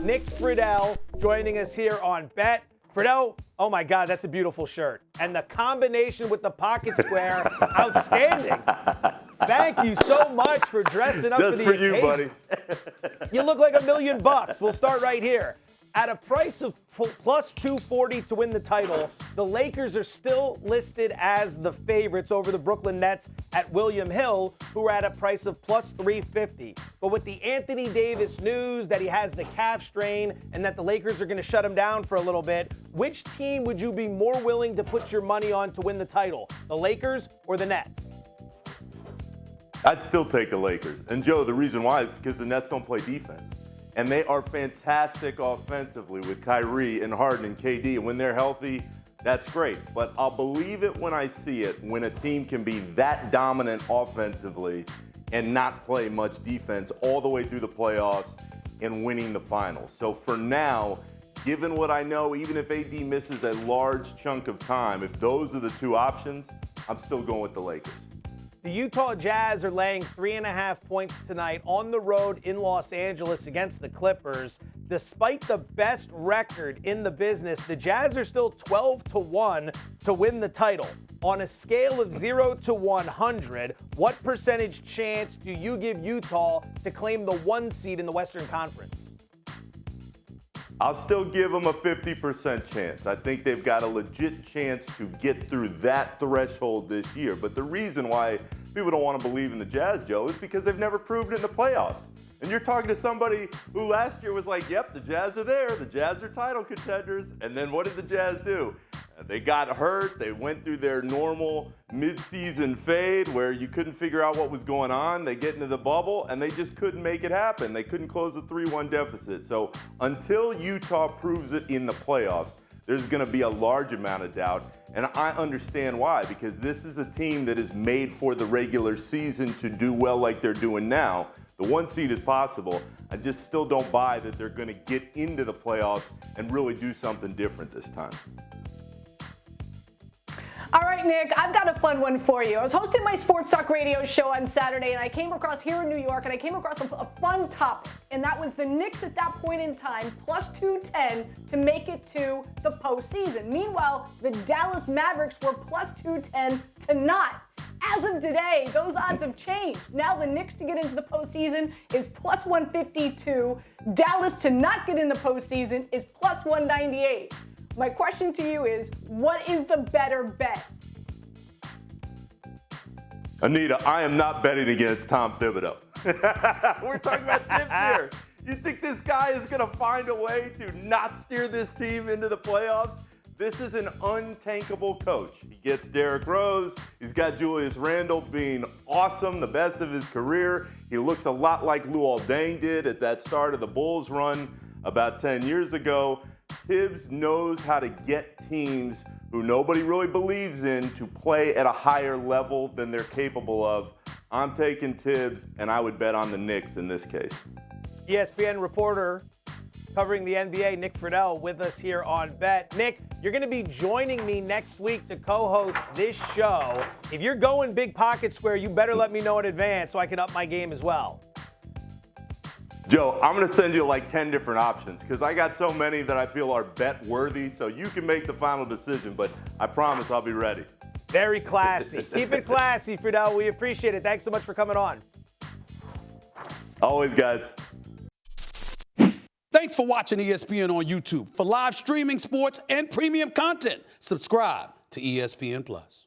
Nick Friedell joining us here on Bet. Friedell, oh my God, that's a beautiful shirt. And the combination with the pocket square, outstanding. Thank you so much for dressing up Just for the for you, occasion. buddy. You look like $1 million. We'll start right here. At a price of plus 240 to win the title, the Lakers are still listed as the favorites over the Brooklyn Nets at William Hill, who are at a price of plus 350. But with the Anthony Davis news that he has the calf strain and that the Lakers are going to shut him down for a little bit, which team would you be more willing to put your money on to win the title, the Lakers or the Nets? I'd still take the Lakers. And, Joe, the reason why is because the Nets don't play defense. And they are fantastic offensively with Kyrie and Harden and KD. And when they're healthy, that's great. But I'll believe it when I see it, when a team can be that dominant offensively and not play much defense all the way through the playoffs and winning the finals. So for now, given what I know, even if AD misses a large chunk of time, if those are the two options, I'm still going with the Lakers. The Utah Jazz are laying 3.5 points tonight on the road in Los Angeles against the Clippers. Despite the best record in the business, the Jazz are still 12-1 to win the title. On a scale of 0 to 100, what percentage chance do you give Utah to claim the 1 seed in the Western Conference? I'll still give them a 50% chance. I think they've got a legit chance to get through that threshold this year. But the reason why people don't want to believe in the Jazz, Joe, is because they've never proved it in the playoffs. And you're talking to somebody who last year was like, yep, the Jazz are there. The Jazz are title contenders. And then what did the Jazz do? They got hurt. They went through their normal midseason fade where you couldn't figure out what was going on. They get into the bubble, and they just couldn't make it happen. They couldn't close the 3-1 deficit. So until Utah proves it in the playoffs, there's going to be a large amount of doubt. And I understand why, because this is a team that is made for the regular season to do well like they're doing now. The 1 seed is possible. I just still don't buy that they're going to get into the playoffs and really do something different this time. All right, Nick, I've got a fun one for you. I was hosting my sports talk radio show on Saturday, and I came across here in New York, and I came across a fun topic, and that was the Knicks at that point in time, plus 210 to make it to the postseason. Meanwhile, the Dallas Mavericks were plus 210 to not. As of today, those odds have changed. Now the Knicks to get into the postseason is plus 152. Dallas to not get in the postseason is plus 198. My question to you is, what is the better bet? Anita, I am not betting against Tom Thibodeau. We're talking about tips here. You think this guy is going to find a way to not steer this team into the playoffs? This is an untankable coach. He gets Derrick Rose. He's got Julius Randle being awesome, the best of his career. He looks a lot like Luol Deng did at that start of the Bulls run about 10 years ago. Tibbs knows how to get teams who nobody really believes in to play at a higher level than they're capable of. I'm taking Tibbs, and I would bet on the Knicks in this case. ESPN reporter covering the NBA, Nick Friedell, with us here on Bet. Nick, you're going to be joining me next week to co-host this show. If you're going big pocket square, you better let me know in advance so I can up my game as well. Joe, I'm going to send you like 10 different options because I got so many that I feel are bet worthy, so you can make the final decision, but I promise I'll be ready. Very classy. Keep it classy, Friedell. We appreciate it. Thanks so much for coming on. Always, guys. Thanks for watching ESPN on YouTube. For live streaming sports and premium content, subscribe to ESPN+.